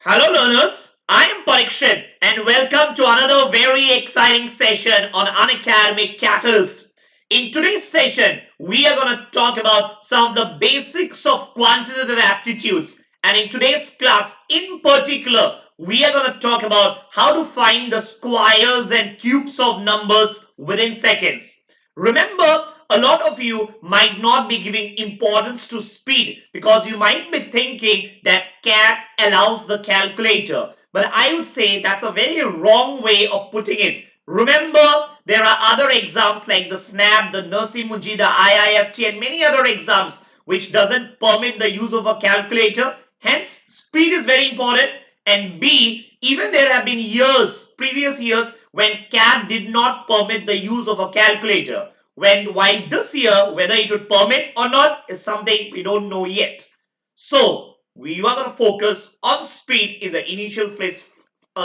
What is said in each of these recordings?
Hello learners, I am Parikshit and welcome to another very exciting session on Unacademy CAT-alyst. In today's session, we are going to talk about some of the basics of quantitative aptitudes, and in today's class in particular, we are going to talk about how to find the squares and cubes of numbers within seconds. Remember, a lot of you might not be giving importance to speed because you might be thinking that CAT allows the calculator. But I would say that's a very wrong way of putting it. Remember, there are other exams like the SNAP, the Nursi Munji, the IIFT and many other exams which doesn't permit the use of a calculator. Hence, speed is very important. And B, even there have been years, previous years, when CAT did not permit the use of a calculator. While this year, whether it would permit or not is something we don't know yet. So, we are going to focus on speed in the initial phase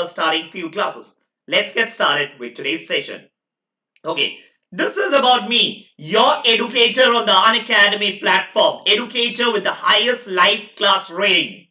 starting few classes. Let's get started with today's session. Okay, this is about me, your educator on the Unacademy platform, educator with the highest live class rating.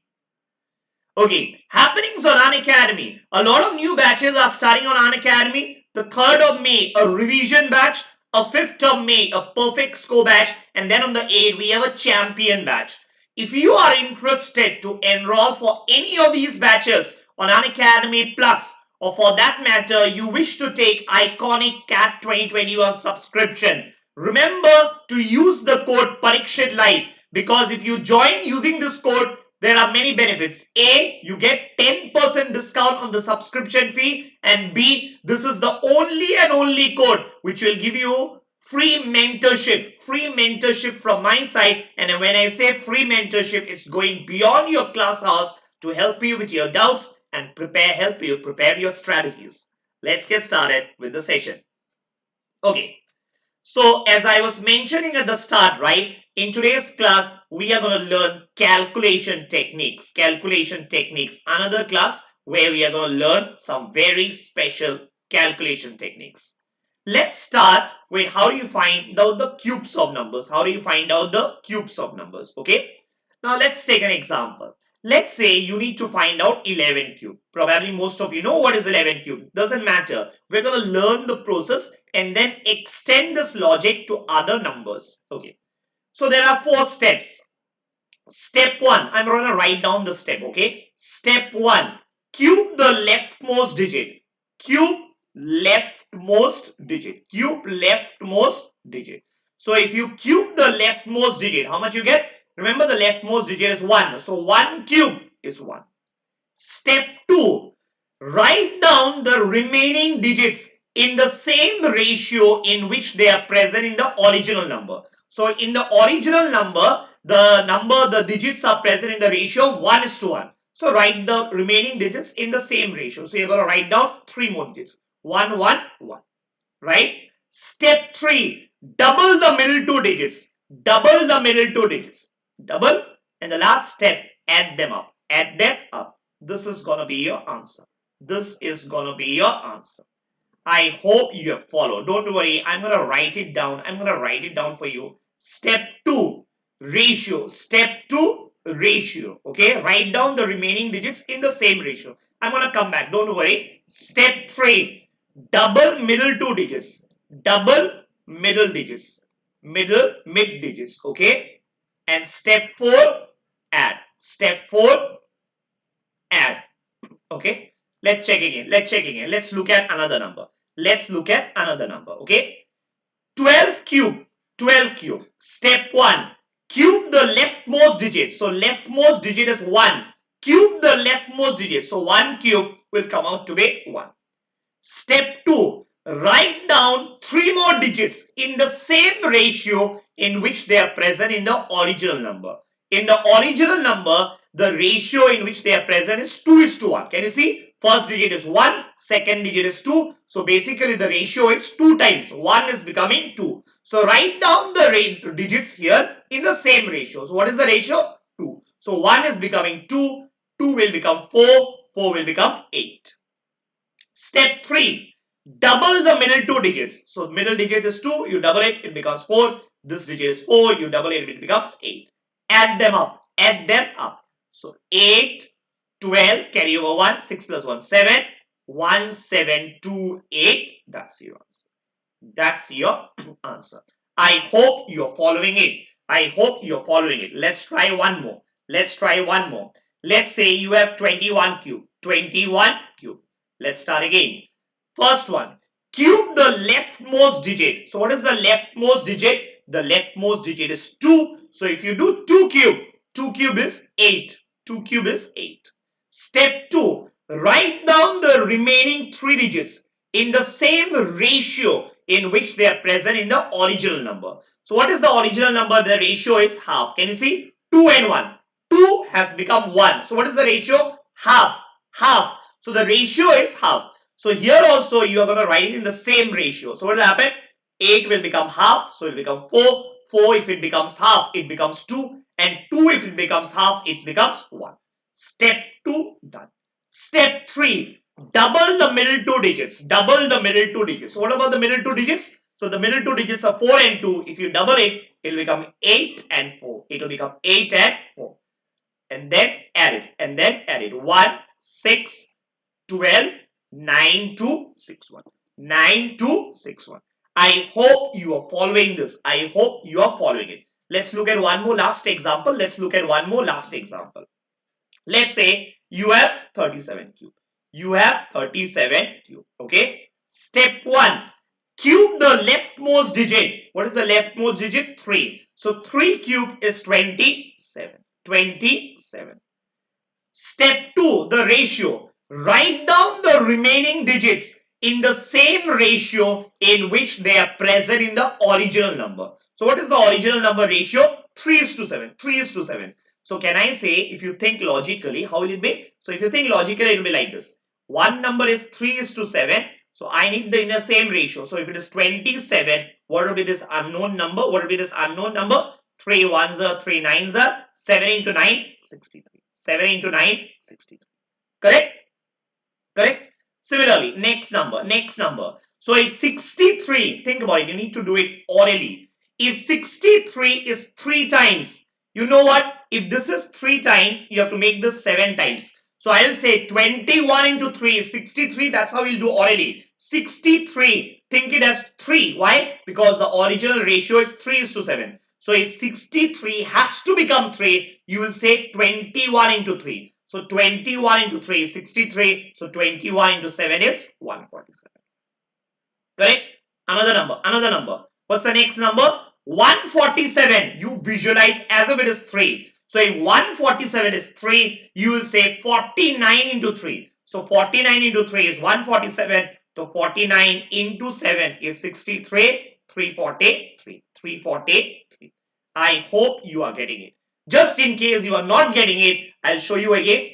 Okay, happenings on Unacademy. A lot of new batches are starting on Unacademy. The 3rd of May, a revision batch. A 5th of May, a perfect score batch. And then on the 8th, we have a champion batch. If you are interested to enroll for any of these batches on Unacademy Plus, or for that matter, you wish to take iconic CAT 2021 subscription, remember to use the code Parikshit Live, because if you join using this code, there are many benefits. A, you get 10% discount on the subscription fee, and B, this is the only and only code which will give you free mentorship from my side. And when I say free mentorship, it's going beyond your class hours to help you with your doubts and help you prepare your strategies. Let's get started with the session. Okay, so as I was mentioning at the start, right, in today's class, we are going to learn calculation techniques. Another class where we are going to learn some very special calculation techniques. Let's start with how do you find out the cubes of numbers. Okay. Now let's take an example. Let's say you need to find out 11 cube. Probably most of you know what is 11 cube. Doesn't matter. We're going to learn the process and then extend this logic to other numbers. Okay. So there are 4 steps. Step 1. I'm going to write down the step. Okay. Step 1. Cube the leftmost digit. Cube leftmost digit. So if you cube the leftmost digit, how much you get? Remember, the leftmost digit is 1. So 1 cube is 1. Step 2. Write down the remaining digits in the same ratio in which they are present in the original number. So in the original number, the digits are present in the ratio 1:1. So write the remaining digits in the same ratio. So you're going to write down 3 more digits. 1, 1, 1. Right? Step 3. Double the middle 2 digits. Double. And the last step, add them up. This is going to be your answer. I hope you have followed. Don't worry, I'm going to write it down for you. Step 2, ratio. Okay, write down the remaining digits in the same ratio. I'm going to come back. Don't worry. Step 3, double middle 2 digits. Mid digits. Okay. And step 4, add. Okay. Let's check again. Let's look at another number. Okay. 12 cube. Step 1. Cube the leftmost digit. So leftmost digit is 1. Cube the leftmost digit. So 1 cube will come out to be 1. Step 2. Write down 3 more digits in the same ratio in which they are present in the original number. In the original number, the ratio in which they are present is 2:1. Can you see? First digit is 1, second digit is 2. So basically the ratio is 2 times. 1 is becoming 2. So write down the digits here in the same ratio. So what is the ratio? 2. So 1 is becoming 2, 2 will become 4, 4 will become 8. Step 3. Double the middle 2 digits. So middle digit is 2, you double it, it becomes 4. This digit is 4, you double it, it becomes 8. Add them up. So 8, 12, carry over 1, 6 plus 1, 7, 1728. That's your answer. That's your answer. I hope you're following it. I hope you're following it. Let's try one more. Let's try one more. Let's say you have 21 cube. 21 cube. Let's start again. First one. Cube the leftmost digit. So what is the leftmost digit? The leftmost digit is 2. So if you do 2 cube, 2 cube is 8. 2 cube is 8. Step 2. Write down the remaining 3 digits in the same ratio in which they are present in the original number. So what is the original number? The ratio is half. Can you see? 2 and 1. 2 has become 1. So what is the ratio? Half. Half. So the ratio is half. So here also you are going to write it in the same ratio. So what will happen? 8 will become half. So it will become 4. 4 if it becomes half, it becomes 2. And 2 if it becomes half, it becomes 1. Step 2 done. Step 3. Double the middle 2 digits. Double the middle 2 digits. So what about the middle 2 digits? So the middle 2 digits are 4 and 2. If you double it, it will become 8 and 4. It will become 8 and 4. And then add it. And then add it. 1, 6, 12, 9, 2, 6, 1. 9, 2, 6, 1. I hope you are following this. I hope you are following it. Let's look at one more last example. Let's look at one more last example. Let's say you have 37 cube. You have 37 cube. Okay. Step 1. Cube the leftmost digit. What is the leftmost digit? 3. So 3 cube is 27. 27. Step 2. The ratio. Write down the remaining digits in the same ratio in which they are present in the original number. So what is the original number ratio? 3:7. 3:7. So can I say, if you think logically, how will it be? So if you think logically, it will be like this. One number is 3:7. So I need the in the same ratio. So if it is 27, what will be this unknown number? What will be this unknown number? 3 ones are 3 nines are 7 into 9, 63. 7 into 9, 63. Correct? Correct? Similarly, next number. So if 63, think about it, you need to do it orally. If 63 is 3 times, you know what? If this is 3 times, you have to make this 7 times. So I'll say 21 into 3 is 63. That's how we'll do orally. 63, think it as 3. Why? Because the original ratio is 3:7. So if 63 has to become 3, you will say 21 into 3. So 21 into 3 is 63. So 21 into 7 is 147. Correct? Another number. What's the next number? 147. You visualize as if it is 3. So if 147 is 3, you will say 49 into 3. So 49 into 3 is 147. So 49 into 7 is 63. 343. 343. I hope you are getting it. Just in case you are not getting it, I'll show you again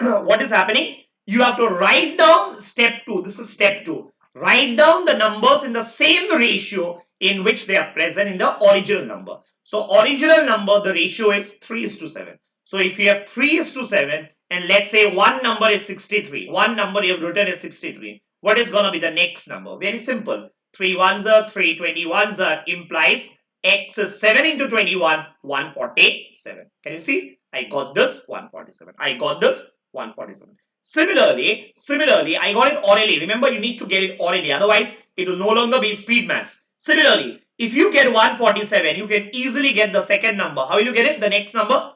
what is happening. You have to write down step 2. This is step 2. Write down the numbers in the same ratio in which they are present in the original number. So original number, the ratio is 3:7. So if you have 3:7 and let's say one number is 63. One number you have written is 63. What is going to be the next number? Very simple. 3 ones are 3, 21s are implies x is 7 into 21, 147. Can you see? I got this 147. I got this 147. Similarly, I got it orally. Remember, you need to get it orally. Otherwise, it will no longer be speed maths. Similarly, if you get 147, you can easily get the second number. How will you get it? The next number?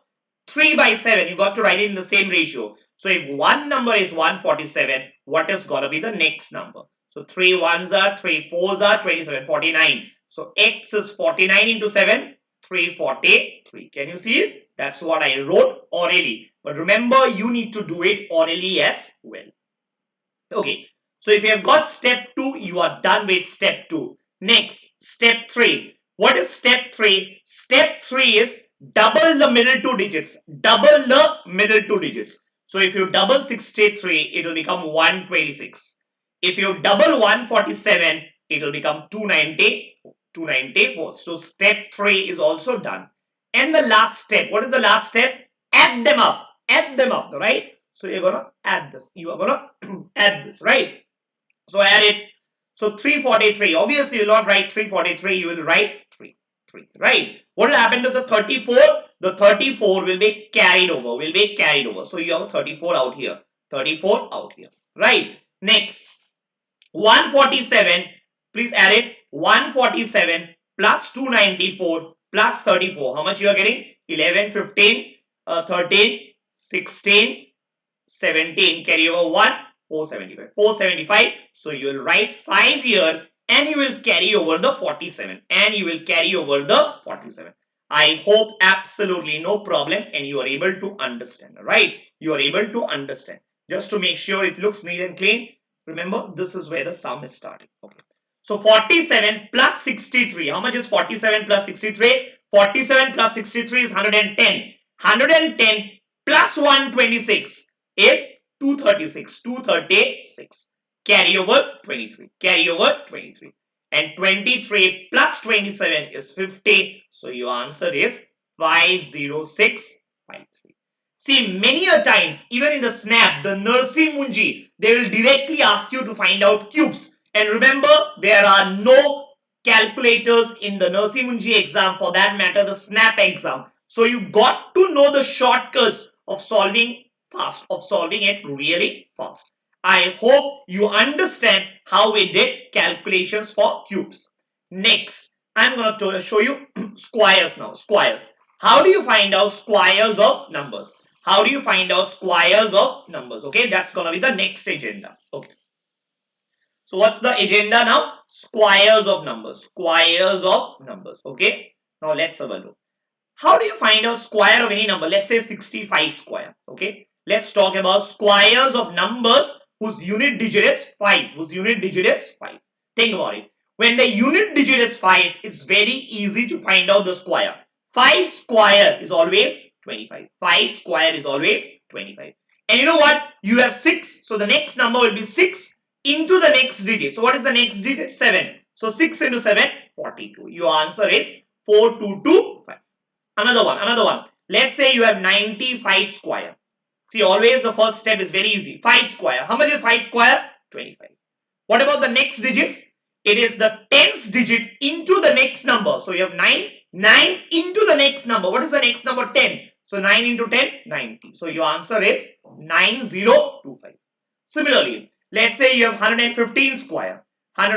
3/7. You got to write it in the same ratio. So if one number is 147, what is going to be the next number? So 3 ones are 3 fours are 27, 49. So x is 49 into 7, 343. Can you see it? That's what I wrote orally. But remember, you need to do it orally as well. Okay. So if you have got step 2, you are done with step 2. Next, step 3. What is step 3? Step 3 is double the middle 2 digits. Double the middle 2 digits. So if you double 63, it will become 126. If you double 147, it will become 294. So step 3 is also done. And the last step, what is the last step? Add them up. Add them up, right? So you're going to add this. You are going to add this, right? So add it. So 343. Obviously, you will not write 343. You will write 3, right? What will happen to the 34? the 34 will be carried over, so you have a 34 out here, 34 out here, right? Next, 147, please add it, 147 plus 294 plus 34, how much you are getting? 11, 15, 13, 16, 17, carry over 1, 475. 475. So you will write 5 here and you will carry over the 47. I hope absolutely no problem and you are able to understand, right? You are able to understand. Just to make sure it looks neat and clean, remember this is where the sum is starting. Okay. So 47 plus 63. How much is 47 plus 63? 47 plus 63 is 110. 110 plus 126 is 236. 236. Carry over 23. And 23 plus 27 is 50. So your answer is 50653. See, many a times, even in the SNAP, the Nursi Munji, they will directly ask you to find out cubes. And remember, there are no calculators in the Nursi Munji exam, for that matter, the SNAP exam. So you got to know the shortcuts of solving fast, of solving it really fast. I hope you understand how we did calculations for cubes. Next, I'm going to show you squares now. Squares. How do you find out squares of numbers? Okay, that's going to be the next agenda. Okay. So what's the agenda now? Squares of numbers. Okay. Now let's have a look. How do you find out square of any number? Let's say 65 square. Okay. Let's talk about squares of numbers whose unit digit is 5. Think about it. When the unit digit is 5, it's very easy to find out the square. 5 square is always 25. And you know what? You have 6. So the next number will be 6 into the next digit. So what is the next digit? 7. So 6 into 7, 42. Your answer is 4225. Another one. Let's say you have 95 square. See, always the first step is very easy. 5 square. How much is 5 square? 25. What about the next digits? It is the tens digit into the next number. So you have 9. 9 into the next number. What is the next number? 10. So 9 into 10, 90. So your answer is 9025. Similarly, let's say you have 115 square. How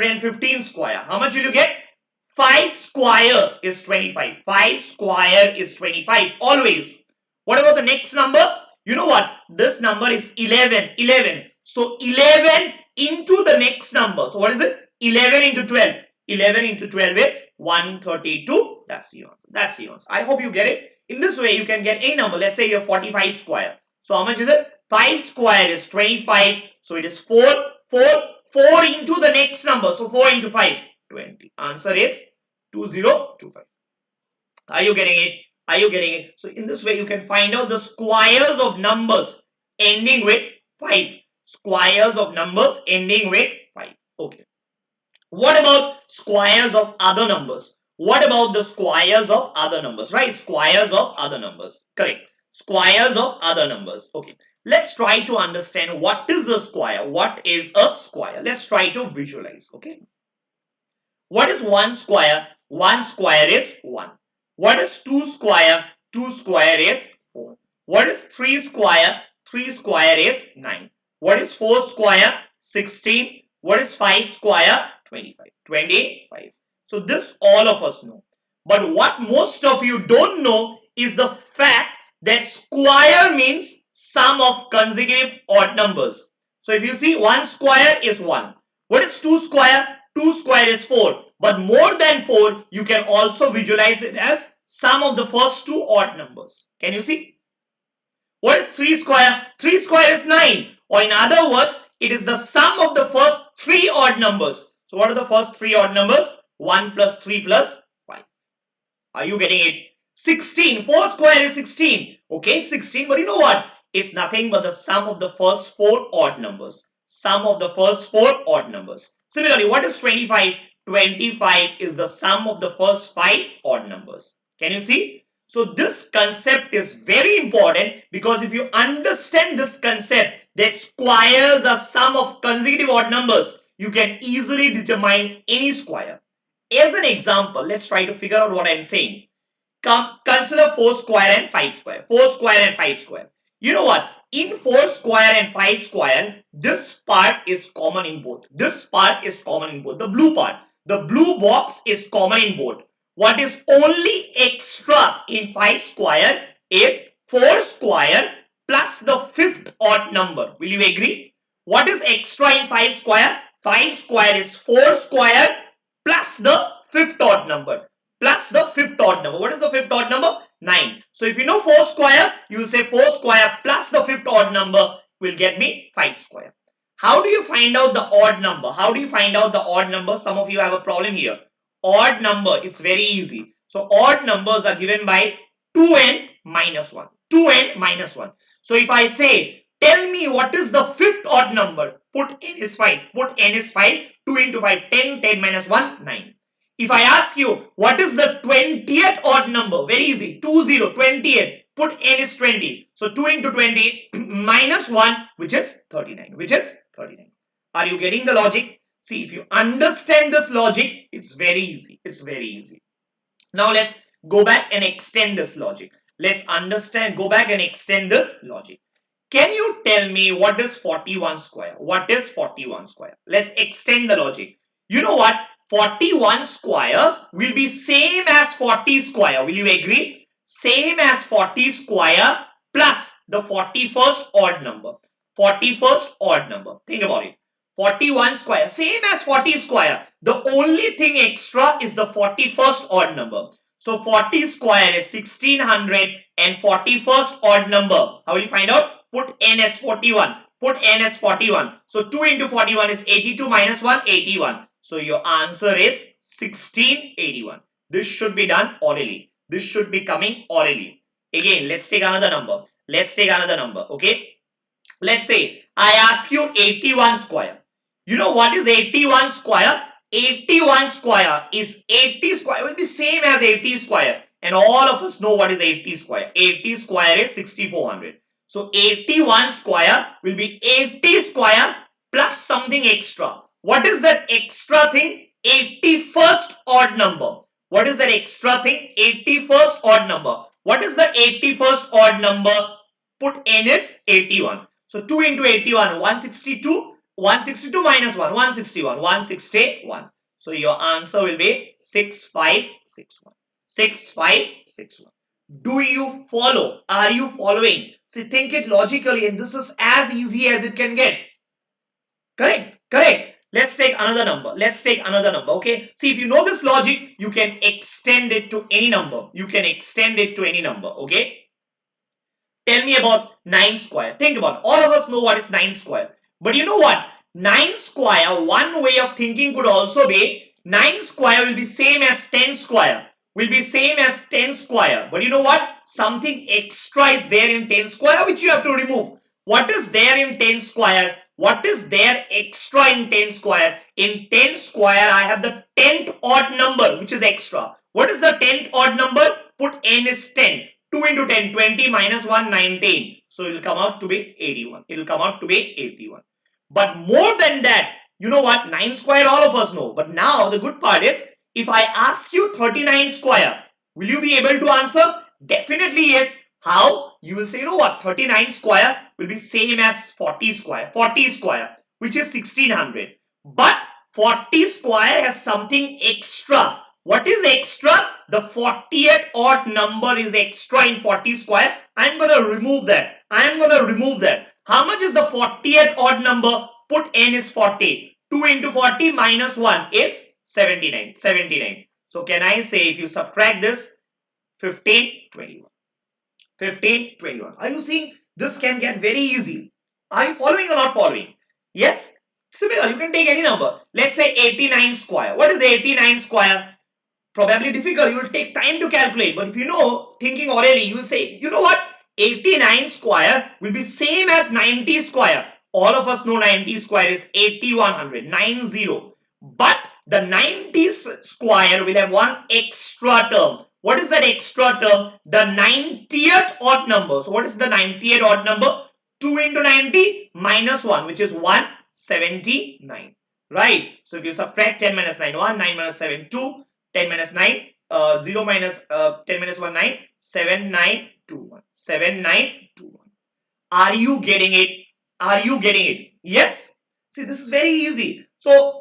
much will you get? 5 square is 25. Always. What about the next number? You know what? This number is 11. So 11 into the next number. So what is it? 11 into 12. 11 into 12 is 132. That's the answer. I hope you get it. In this way, you can get any number. Let's say you have 45 square. So how much is it? 5 square is 25. So it is 4 into the next number. So 4 into 5, 20. Answer is 2025. Are you getting it? So in this way, you can find out the squares of numbers ending with 5. Okay. What about squares of other numbers? What about the squares of other numbers? Right? Squares of other numbers. Correct. Squares of other numbers. Okay. Let's try to understand what is a square. Let's try to visualize. Okay. What is 1 square? 1 square is 1. What is 2 square? 2 square is 4. What is 3 square? 3 square is 9. What is 4 square? 16. What is 5 square? 25. So this all of us know. But what most of you don't know is the fact that square means sum of consecutive odd numbers. So if you see, 1 square is 1. What is 2 square? 2 square is 4. But more than 4, you can also visualize it as sum of the first 2 odd numbers. Can you see? What is 3 square? 3 square is 9. Or in other words, it is the sum of the first 3 odd numbers. So what are the first 3 odd numbers? 1 plus 3 plus 5. Are you getting it? 16. 4 square is 16. Okay, it's 16. But you know what? It's nothing but the sum of the first 4 odd numbers. Similarly, what is 25? 25 is the sum of the first 5 odd numbers. Can you see? So this concept is very important, because if you understand this concept that squares are sum of consecutive odd numbers, you can easily determine any square. As an example, let's try to figure out what I'm saying. consider 4 square and 5 square. 4 square and 5 square. You know what? In 4 square and 5 square, this part is common in both. This part is common in both. The blue part, the blue box is common in both. What is only extra in 5 square is 4 square plus the fifth odd number. Will you agree? What is extra in 5 square? 5 square is 4 square plus the fifth odd number. Plus the fifth odd number. What is the fifth odd number? 9. So if you know 4 square, you will say 4 square plus the fifth odd number will get me 5 square. How do you find out the odd number? How do you find out the odd number? Some of you have a problem here. Odd number, it's very easy. So odd numbers are given by 2n minus 1. 2n minus 1. So if I say, tell me what is the fifth odd number, put n is 5. Put n is 5. 2 into 5, 10. 10 minus 1, 9. If I ask you, what is the 20th odd number? Very easy. 20, 20th. Put n is 20. So 2 into 20 minus 1, which is 39. Which is 39. Are you getting the logic? See, if you understand this logic, it's very easy. It's very easy. Now let's go back and extend this logic. Let's go back and extend this logic. Can you tell me what is 41 square? What is 41 square? Let's extend the logic. You know what? 41 square will be same as 40 square. Will you agree? Same as 40 square plus the 41st odd number. 41st odd number. Think about it. 41 square. Same as 40 square. The only thing extra is the 41st odd number. So 40 square is 1600 and 41st odd number. How will you find out? Put n as 41. Put n as 41. So 2 into 41 is 82 minus 1, 81. So your answer is 1681. This should be done orally. This should be coming orally. Again, let's take another number. Let's take another number. Okay. Let's say I ask you 81 square. You know what is 81 square? 81 square is 80 square. It will be same as 80 square. And all of us know what is 80 square. 80 square is 6400. So 81 square will be 80 square plus something extra. What is that extra thing? 81st odd number. What is that extra thing? 81st odd number. What is the 81st odd number? Put n is 81. So 2 into 81, 162. 162 minus 1, 161. 161. So your answer will be 6561. 6561. Do you follow? Are you following? See, think it logically, and this is as easy as it can get. Correct? Correct. Let's take another number. Let's take another number. Okay. See, if you know this logic, you can extend it to any number. You can extend it to any number. Okay. Tell me about 9 square. Think about it. All of us know what is 9 square. But you know what? 9 square, one way of thinking could also be 9 square will be same as 10 square. Will be same as 10 square. But you know what? Something extra is there in 10 square which you have to remove. What is there in 10 square? What is there extra in 10 square? In 10 square, I have the 10th odd number which is extra. What is the 10th odd number? Put n is 10. 2 into 10, 20 minus 1, 19. So it will come out to be 81. It will come out to be 81. But more than that, you know what? 9 square all of us know. But now the good part is, if I ask you 39 square, will you be able to answer? Definitely yes. How? You will say, you know what? 39 square will be same as 40 square. 40 square, which is 1600. But 40 square has something extra. What is extra? The 40th odd number is extra in 40 square. I'm going to remove that. I'm going to remove that. How much is the 40th odd number? Put n is 40. 2 into 40 minus 1 is 79. 79. So can I say, if you subtract this, 15, 21. 15, 21. Are you seeing? This can get very easy. Are you following or not following? Yes? Similar, you can take any number. Let's say 89 square. What is 89 square? Probably difficult. You will take time to calculate. But if you know, thinking orally, you will say, you know what? 89 square will be same as 90 square. All of us know 90 square is 8100. 90. But the 90 square will have one extra term. What is that extra term? The 90th odd number. So what is the 90th odd number? 2 into 90 minus 1, which is 179. Right? So if you subtract 10 minus 9, 1, 9 minus 7, 2, 10 minus 9, 0 minus 10 minus 1 9 7921 7921. Are you getting it? Are you getting it? Yes. See, this is very easy. So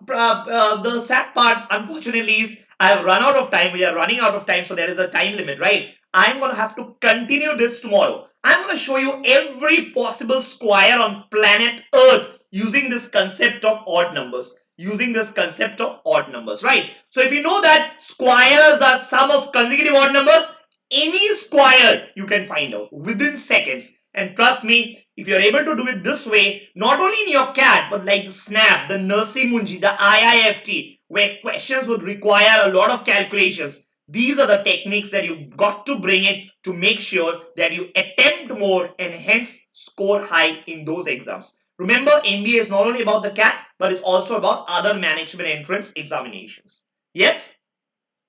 the sad part, unfortunately, is I have run out of time. We are running out of time, so there is a time limit, right? I'm gonna have to continue this tomorrow. I'm gonna show you every possible square on planet Earth using this concept of odd numbers. Using this concept of odd numbers, right? So if you know that squares are sum of consecutive odd numbers, any square you can find out within seconds. And trust me, if you're able to do it this way, not only in your CAT, but like the SNAP, the Nursi Munji, the IIFT, where questions would require a lot of calculations, these are the techniques that you've got to bring in to make sure that you attempt more and hence score high in those exams. Remember, M.B.A is not only about the CAT, but it's also about other management entrance examinations. Yes?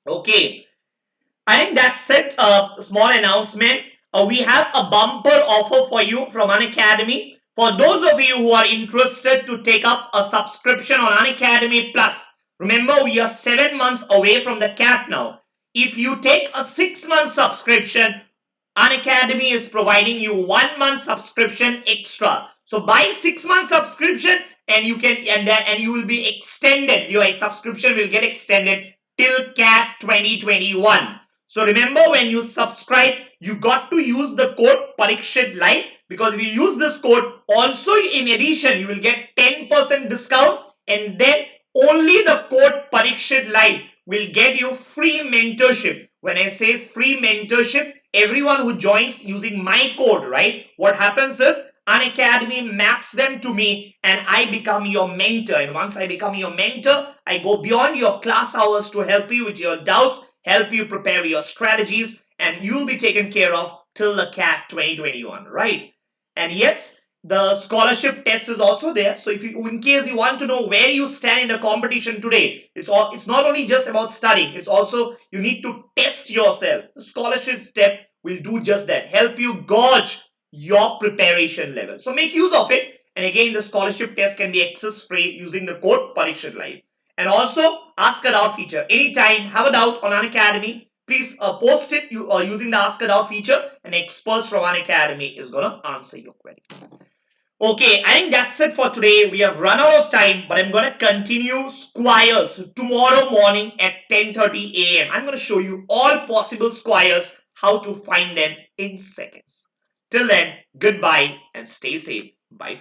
Okay. I think that's it. A small announcement. We have a bumper offer for you from Unacademy. For those of you who are interested to take up a subscription on Unacademy Plus, remember we are 7 months away from the CAT now. If you take a 6-month subscription, Unacademy is providing you 1 month subscription extra. So buy 6-month subscription and you can and you will be extended. Your subscription will get extended till CAT 2021. So remember, when you subscribe, you got to use the code Parikshit Life, because if you use this code, also in addition, you will get 10% discount, and then only the code Parikshit Life will get you free mentorship. When I say free mentorship, everyone who joins using my code, right? What happens is Unacademy maps them to me and I become your mentor. And once I become your mentor, I go beyond your class hours to help you with your doubts, help you prepare your strategies, and you'll be taken care of till the CAT 2021, right? And yes, the scholarship test is also there. So if you, in case you want to know where you stand in the competition today, it's not only just about studying, it's also you need to test yourself. The scholarship step will do just that, help you gauge your preparation level. So make use of it. And again, the scholarship test can be access free using the code Parikshit Live. And also, ask a doubt feature. Anytime, have a doubt on Unacademy, please post it using the ask a doubt feature, and experts from Unacademy is going to answer your query. Okay, I think that's it for today. We have run out of time, but I'm going to continue squares tomorrow morning at 10:30 a.m. I'm going to show you all possible squares, how to find them in seconds. Till then, goodbye and stay safe. Bye.